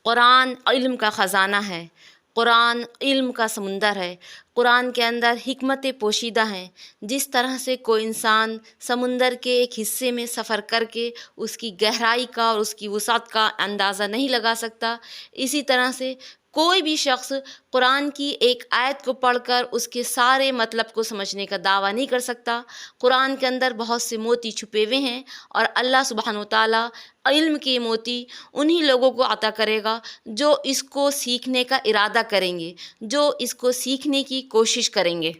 قرآن علم کا خزانہ ہے، قرآن علم کا سمندر ہے، قرآن کے اندر حکمتیں پوشیدہ ہیں۔ جس طرح سے کوئی انسان سمندر کے ایک حصے میں سفر کر کے اس کی گہرائی کا اور اس کی وسعت کا اندازہ نہیں لگا سکتا، اسی طرح سے کوئی بھی شخص قرآن کی ایک آیت کو پڑھ کر اس کے سارے مطلب کو سمجھنے کا دعویٰ نہیں کر سکتا۔ قرآن کے اندر بہت سے موتی چھپے ہوئے ہیں، اور اللہ سبحانہ وتعالیٰ علم کے موتی انہی لوگوں کو عطا کرے گا جو اس کو سیکھنے کا ارادہ کریں گے، جو اس کو سیکھنے کی کوشش کریں گے۔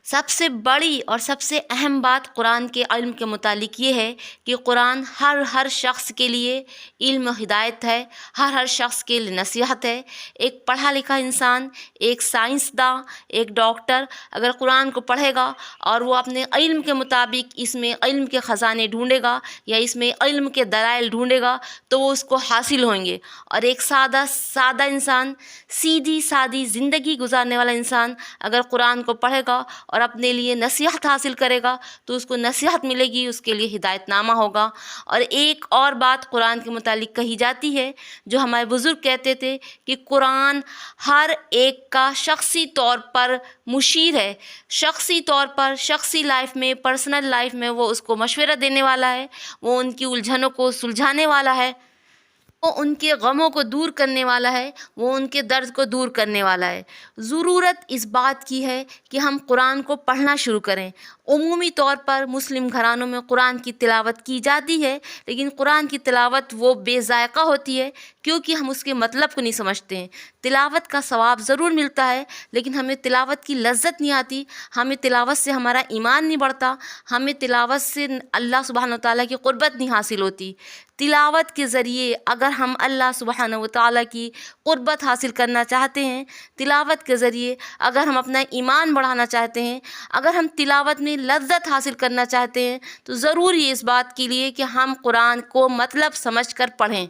سب سے بڑی اور سب سے اہم بات قرآن کے علم کے متعلق یہ ہے کہ قرآن ہر شخص کے لیے علم و ہدایت ہے، ہر شخص کے لیے نصیحت ہے۔ ایک پڑھا لکھا انسان، ایک سائنسداں، ایک ڈاکٹر اگر قرآن کو پڑھے گا اور وہ اپنے علم کے مطابق اس میں علم کے خزانے ڈھونڈے گا یا اس میں علم کے دلائل ڈھونڈے گا تو وہ اس کو حاصل ہوں گے۔ اور ایک سادہ انسان، سیدھی سادی زندگی گزارنے والا انسان اگر قرآن کو پڑھے گا اور اپنے لیے نصیحت حاصل کرے گا تو اس کو نصیحت ملے گی، اس کے لیے ہدایت نامہ ہوگا۔ اور ایک اور بات قرآن کے متعلق کہی جاتی ہے جو ہمارے بزرگ کہتے تھے کہ قرآن ہر ایک کا شخصی طور پر مشیر ہے، شخصی طور پر، شخصی لائف میں، پرسنل لائف میں وہ اس کو مشورہ دینے والا ہے، وہ ان کی الجھنوں کو سلجھانے والا ہے، وہ ان کے غموں کو دور کرنے والا ہے، وہ ان کے درد کو دور کرنے والا ہے۔ ضرورت اس بات کی ہے کہ ہم قرآن کو پڑھنا شروع کریں۔ عمومی طور پر مسلم گھرانوں میں قرآن کی تلاوت کی جاتی ہے، لیکن قرآن کی تلاوت وہ بے ذائقہ ہوتی ہے کیونکہ ہم اس کے مطلب کو نہیں سمجھتے ہیں۔ تلاوت کا ثواب ضرور ملتا ہے لیکن ہمیں تلاوت کی لذت نہیں آتی، ہمیں تلاوت سے ہمارا ایمان نہیں بڑھتا، ہمیں تلاوت سے اللہ سبحانہ وتعالیٰ کی قربت نہیں حاصل ہوتی۔ تلاوت کے ذریعے اگر ہم اللہ سبحانہ وتعالیٰ کی قربت حاصل کرنا چاہتے ہیں، تلاوت کے ذریعے اگر ہم اپنا ایمان بڑھانا چاہتے ہیں، اگر ہم تلاوت میں لذت حاصل کرنا چاہتے ہیں تو ضروری ہے اس بات کے لیے کہ ہم قرآن کو مطلب سمجھ کر پڑھیں۔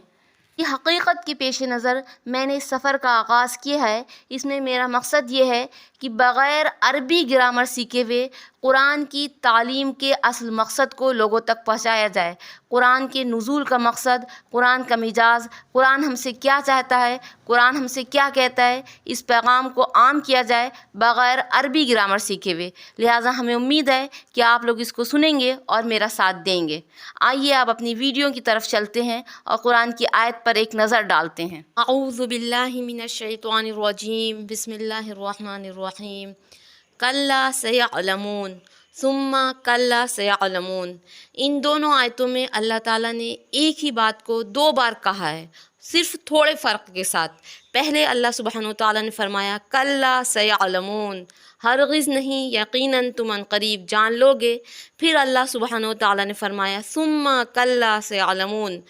یہ حقیقت کے پیش نظر میں نے اس سفر کا آغاز کیا ہے۔ اس میں میرا مقصد یہ ہے کہ بغیر عربی گرامر سیکھے ہوئے قرآن کی تعلیم کے اصل مقصد کو لوگوں تک پہنچایا جائے۔ قرآن کے نزول کا مقصد، قرآن کا مزاج، قرآن ہم سے کیا چاہتا ہے، قرآن ہم سے کیا کہتا ہے، اس پیغام کو عام کیا جائے بغیر عربی گرامر سیکھے ہوئے۔ لہٰذا ہمیں امید ہے کہ آپ لوگ اس کو سنیں گے اور میرا ساتھ دیں گے۔ آئیے آپ اپنی ویڈیو کی طرف چلتے ہیں اور قرآن کی آیت پر ایک نظر ڈالتے ہیں۔ اعوذ باللہ من الشیطان الرجیم، بسم اللہ الرحمن الرحیم۔ کلا سیعلمون ثم کلا سیعلمون۔ ان دونوں آیتوں میں اللہ تعالیٰ نے ایک ہی بات کو دو بار کہا ہے، صرف تھوڑے فرق کے ساتھ۔ پہلے اللہ سبحانہ وتعالیٰ نے فرمایا کلا سیعلمون، ہرگز نہیں، یقیناً تم ان قریب جان لوگے۔ پھر اللہ سبحانہ وتعالیٰ نے فرمایا ثم کلا سیعلمون،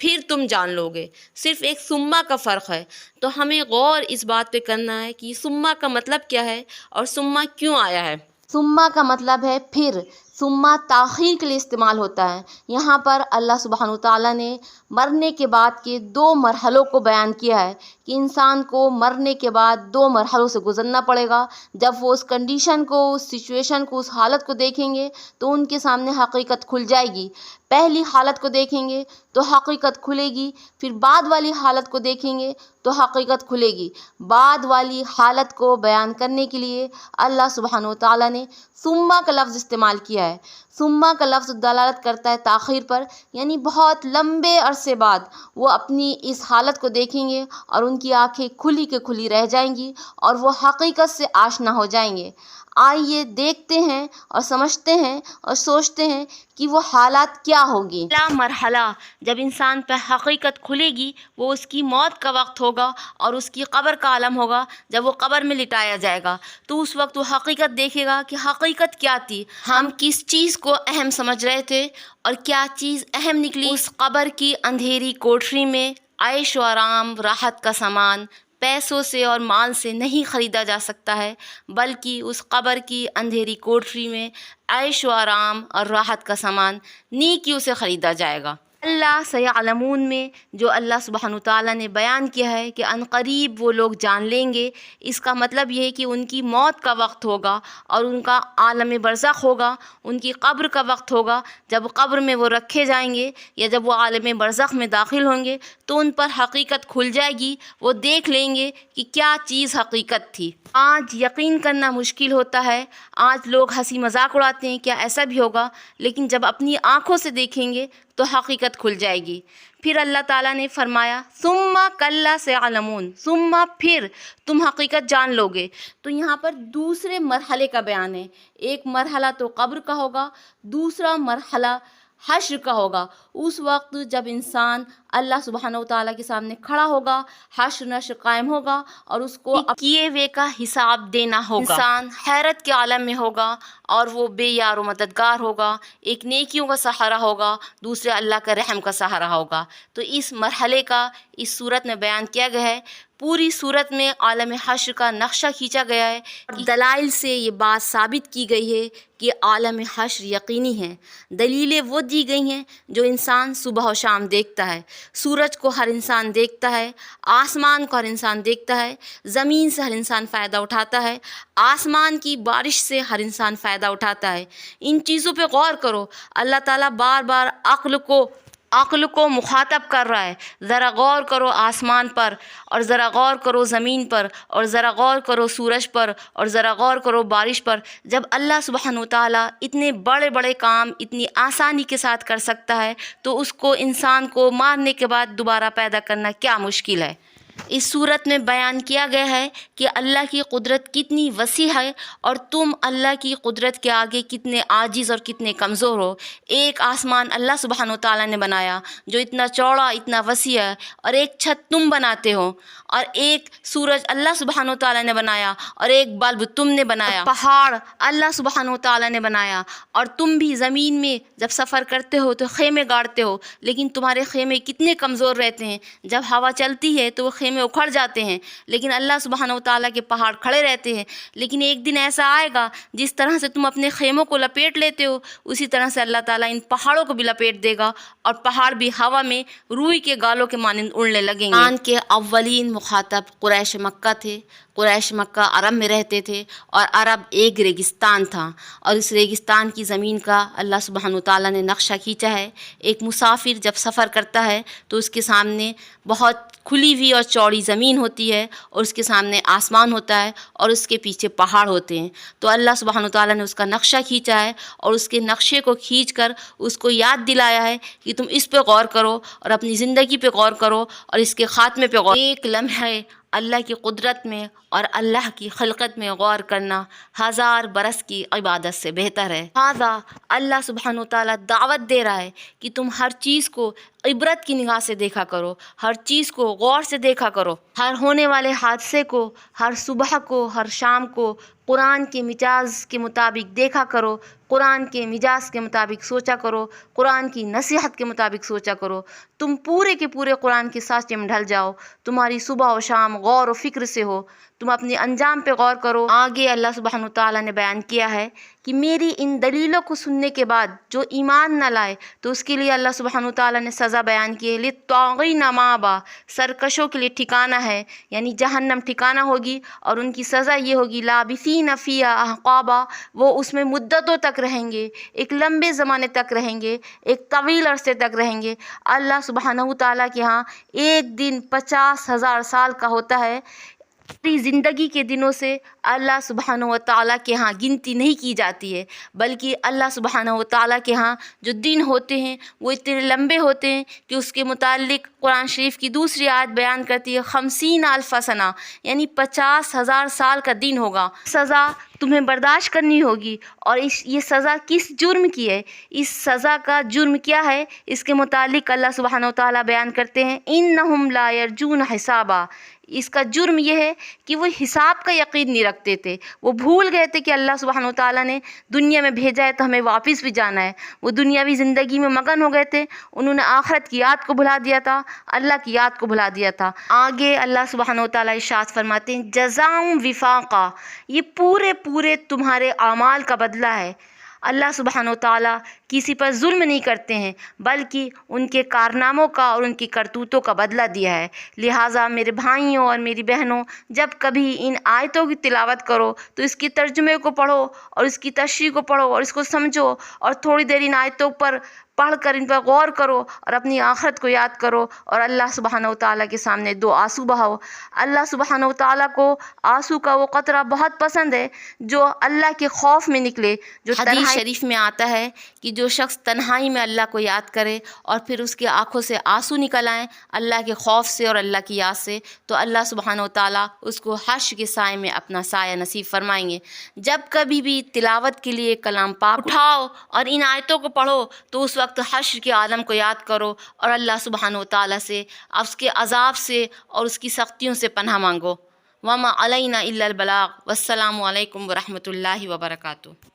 پھر تم جان لوگے۔ صرف ایک ثم کا فرق ہے، تو ہمیں غور اس بات پہ کرنا ہے کہ ثم کا مطلب کیا ہے اور ثم کیوں آیا ہے۔ ثم کا مطلب ہے پھر، ثم تاخیر کے لیے استعمال ہوتا ہے۔ یہاں پر اللہ سبحانہ وتعالیٰ نے مرنے کے بعد کے دو مرحلوں کو بیان کیا ہے کہ انسان کو مرنے کے بعد دو مرحلوں سے گزرنا پڑے گا۔ جب وہ اس کنڈیشن کو، اس سچویشن کو، اس حالت کو دیکھیں گے تو ان کے سامنے حقیقت کھل جائے گی۔ پہلی حالت کو دیکھیں گے تو حقیقت کھلے گی، پھر بعد والی حالت کو دیکھیں گے تو حقیقت کھلے گی۔ بعد والی حالت کو بیان کرنے کے لیے اللہ سبحانہ وتعالیٰ نے ثم کا لفظ استعمال کیا ہے۔ ثم کا لفظ دلالت کرتا ہے تاخیر پر، یعنی بہت لمبے عرصے بعد وہ اپنی اس حالت کو دیکھیں گے اور ان کی آنکھیں کھلی کے کھلی رہ جائیں گی اور وہ حقیقت سے آشنا ہو جائیں گے۔ آئیے دیکھتے ہیں اور سمجھتے ہیں اور سوچتے ہیں کہ وہ حالات کیا ہوگی۔ پہلا مرحلہ جب انسان پہ حقیقت کھلے گی وہ اس کی موت کا وقت ہوگا اور اس کی قبر کا عالم ہوگا۔ جب وہ قبر میں لٹایا جائے گا تو اس وقت وہ حقیقت دیکھے گا کہ حقیقت کیا تھی، ہم کس چیز کو اہم سمجھ رہے تھے اور کیا چیز اہم نکلی۔ اس قبر کی اندھیری کوٹری میں عیش و آرام، راحت کا سامان پیسوں سے اور مال سے نہیں خریدا جا سکتا ہے، بلکہ اس قبر کی اندھیری کوٹری میں عیش و آرام اور راحت کا سامان نیکیوں سے خریدا جائے گا۔ اللہ سیعلمون میں جو اللہ سبحانہ تعالیٰ نے بیان کیا ہے کہ عنقریب وہ لوگ جان لیں گے، اس کا مطلب یہ ہے کہ ان کی موت کا وقت ہوگا اور ان کا عالم برزخ ہوگا، ان کی قبر کا وقت ہوگا، جب قبر میں وہ رکھے جائیں گے یا جب وہ عالم برزخ میں داخل ہوں گے تو ان پر حقیقت کھل جائے گی، وہ دیکھ لیں گے کہ کیا چیز حقیقت تھی۔ آج یقین کرنا مشکل ہوتا ہے، آج لوگ ہنسی مذاق اڑاتے ہیں کیا ایسا بھی ہوگا، لیکن جب اپنی آنکھوں سے دیکھیں گے تو حقیقت کھل جائے گی۔ پھر اللہ تعالیٰ نے فرمایا ثم کلا سیعلمون، ثم پھر تم حقیقت جان لو گے۔ تو یہاں پر دوسرے مرحلے کا بیان ہے، ایک مرحلہ تو قبر کا ہوگا، دوسرا مرحلہ حشر کا ہوگا۔ اس وقت جب انسان اللہ سبحانہ وتعالیٰ کے سامنے کھڑا ہوگا، حشر نشر قائم ہوگا اور اس کو کیے ہوئے کا حساب دینا ہوگا۔ انسان حیرت کے عالم میں ہوگا اور وہ بے یار و مددگار ہوگا، ایک نیکیوں کا سہارا ہوگا، دوسرے اللہ کا رحم کا سہارا ہوگا۔ تو اس مرحلے کا اس صورت میں بیان کیا گیا ہے۔ پوری صورت میں عالم حشر کا نقشہ کھینچا گیا ہے، دلائل سے یہ بات ثابت کی گئی ہے کہ عالم حشر یقینی ہے۔ دلیلیں وہ دی گئی ہیں جو انسان صبح و شام دیکھتا ہے، سورج کو ہر انسان دیکھتا ہے، آسمان کو ہر انسان دیکھتا ہے، زمین سے ہر انسان فائدہ اٹھاتا ہے، آسمان کی بارش سے ہر انسان فائدہ اٹھاتا ہے۔ ان چیزوں پہ غور کرو، اللہ تعالیٰ بار بار عقل کو مخاطب کر رہا ہے، ذرا غور کرو آسمان پر، اور ذرا غور کرو زمین پر، اور ذرا غور کرو سورج پر، اور ذرا غور کرو بارش پر۔ جب اللہ سبحانہ وتعالیٰ اتنے بڑے بڑے کام اتنی آسانی کے ساتھ کر سکتا ہے تو اس کو انسان کو مارنے کے بعد دوبارہ پیدا کرنا کیا مشکل ہے۔ اس صورت میں بیان کیا گیا ہے کہ اللہ کی قدرت کتنی وسیع ہے اور تم اللہ کی قدرت کے آگے کتنے عاجز اور کتنے کمزور ہو۔ ایک آسمان اللہ سبحانہ وتعالیٰ نے بنایا جو اتنا چوڑا اتنا وسیع ہے، اور ایک چھت تم بناتے ہو، اور ایک سورج اللہ سبحانہ وتعالیٰ نے بنایا، اور ایک بلب تم نے بنایا، پہاڑ اللہ سبحانہ وتعالیٰ نے بنایا، اور تم بھی زمین میں جب سفر کرتے ہو تو خیمے گاڑتے ہو، لیکن تمہارے خیمے کتنے کمزور رہتے ہیں، جب ہوا چلتی ہے تو وہ خیمے اکھڑ جاتے ہیں، لیکن اللہ سبحانہ وتعالیٰ کے پہاڑ کھڑے رہتے ہیں۔ لیکن ایک دن ایسا آئے گا جس طرح سے تم اپنے خیموں کو لپیٹ لیتے ہو، اسی طرح سے اللہ تعالیٰ ان پہاڑوں کو بھی لپیٹ دے گا، اور پہاڑ بھی ہوا میں روئی کے گالوں کے مانند اڑنے لگیں گے۔ قرآن کے اولین مخاطب قریش مکہ تھے۔ قریش مکہ عرب میں رہتے تھے، اور عرب ایک ریگستان تھا، اور اس ریگستان کی زمین کا اللہ سبحانہ وتعالیٰ نے نقشہ کھینچا ہے۔ ایک مسافر جب سفر کرتا ہے تو اس کے سامنے بہت کھلی ہوئی اور چوڑی زمین ہوتی ہے، اور اس کے سامنے آسمان ہوتا ہے، اور اس کے پیچھے پہاڑ ہوتے ہیں۔ تو اللہ سبحانہ وتعالیٰ نے اس کا نقشہ کھینچا ہے، اور اس کے نقشے کو کھینچ کر اس کو یاد دلایا ہے کہ تم اس پہ غور کرو اور اپنی زندگی پہ غور کرو اور اس کے خاتمے پہ غور۔ ایک لمحے اللہ کی قدرت میں اور اللہ کی خلقت میں غور کرنا 1000 برس کی عبادت سے بہتر ہے۔ لہٰذا اللہ سبحانہ وتعالیٰ دعوت دے رہا ہے کہ تم ہر چیز کو عبرت کی نگاہ سے دیکھا کرو، ہر چیز کو غور سے دیکھا کرو، ہر ہونے والے حادثے کو، ہر صبح کو، ہر شام کو قرآن کے مجاز کے مطابق دیکھا کرو، قرآن کے مجاز کے مطابق سوچا کرو، قرآن کی نصیحت کے مطابق سوچا کرو۔ تم پورے کے پورے قرآن کے سانچے میں ڈھل جاؤ، تمہاری صبح و شام غور و فکر سے ہو، تم اپنے انجام پہ غور کرو۔ آگے اللہ سبحانہ وتعالیٰ نے بیان کیا ہے کہ میری ان دلیلوں کو سننے کے بعد جو ایمان نہ لائے تو اس کے لیے اللہ سبحانہ وتعالیٰ نے سزا بیان کی ہے۔ للطاغین مآبا، سرکشوں کے لیے ٹھکانہ ہے، یعنی جہنم ٹھکانہ ہوگی، اور ان کی سزا یہ ہوگی لابثین فیہا احقابا، وہ اس میں مدتوں تک رہیں گے، ایک لمبے زمانے تک رہیں گے، ایک طویل عرصے تک رہیں گے۔ اللہ سبحانہ وتعالیٰ کے ہاں ایک دن 50,000 سال کا ہوتا ہے۔ اپنی زندگی کے دنوں سے اللہ سبحانہ وتعالیٰ کے ہاں گنتی نہیں کی جاتی ہے، بلکہ اللہ سبحانہ وتعالیٰ کے ہاں جو دن ہوتے ہیں وہ اتنے لمبے ہوتے ہیں کہ اس کے متعلق قرآن شریف کی دوسری آیت بیان کرتی ہے 50,000 سنہ، یعنی 50,000 سال کا دن ہوگا۔ سزا تمہیں برداشت کرنی ہوگی، اور یہ سزا کس جرم کی ہے؟ اس سزا کا جرم کیا ہے؟ اس کے متعلق اللہ سبحانہ وتعالیٰ بیان کرتے ہیں انہم لا یرجون حسابا، اس کا جرم یہ ہے کہ وہ حساب کا یقین نہیں رکھتے تھے، وہ بھول گئے تھے کہ اللہ سبحانہ وتعالیٰ نے دنیا میں بھیجا ہے تو ہمیں واپس بھی جانا ہے۔ وہ دنیاوی زندگی میں مگن ہو گئے تھے، انہوں نے آخرت کی یاد کو بھلا دیا تھا، اللہ کی یاد کو بھلا دیا تھا۔ آگے اللہ سبحانہ وتعالیٰ ارشاد فرماتے ہیں جزاؤں وفاقا، یہ پورے تمہارے اعمال کا بدلہ ہے۔ اللہ سبحانہ وتعالیٰ کسی پر ظلم نہیں کرتے ہیں بلکہ ان کے کارناموں کا اور ان کی کرتوتوں کا بدلہ دیا ہے۔ لہٰذا میرے بھائیوں اور میری بہنوں، جب کبھی ان آیتوں کی تلاوت کرو تو اس کی ترجمے کو پڑھو اور اس کی تشریح کو پڑھو اور اس کو سمجھو، اور تھوڑی دیر ان آیتوں پر پڑھ کر ان پر غور کرو اور اپنی آخرت کو یاد کرو، اور اللہ سبحانہ وتعالیٰ کے سامنے دو آنسو بہاؤ۔ اللہ سبحانہ وتعالیٰ کو آنسو کا وہ قطرہ بہت پسند ہے جو اللہ کے خوف میں نکلے۔ جو حدیث شریف میں آتا ہے کہ جو شخص تنہائی میں اللہ کو یاد کرے اور پھر اس کی آنکھوں سے آنسو نکل آئیں اللہ کے خوف سے اور اللہ کی یاد سے، تو اللہ سبحانہ وتعالیٰ اس کو حشر کے سائے میں اپنا سایہ نصیب فرمائیں گے۔ جب کبھی بھی تلاوت کے لیے کلام پاک اٹھاؤ اور ان آیتوں کو پڑھو تو اس وقت حشر کے عالم کو یاد کرو اور اللہ سبحانہ وتعالیٰ سے اس کے عذاب سے اور اس کی سختیوں سے پناہ مانگو۔ وما علینا الا البلاغ۔ والسلام علیکم ورحمۃ اللہ وبرکاتہ۔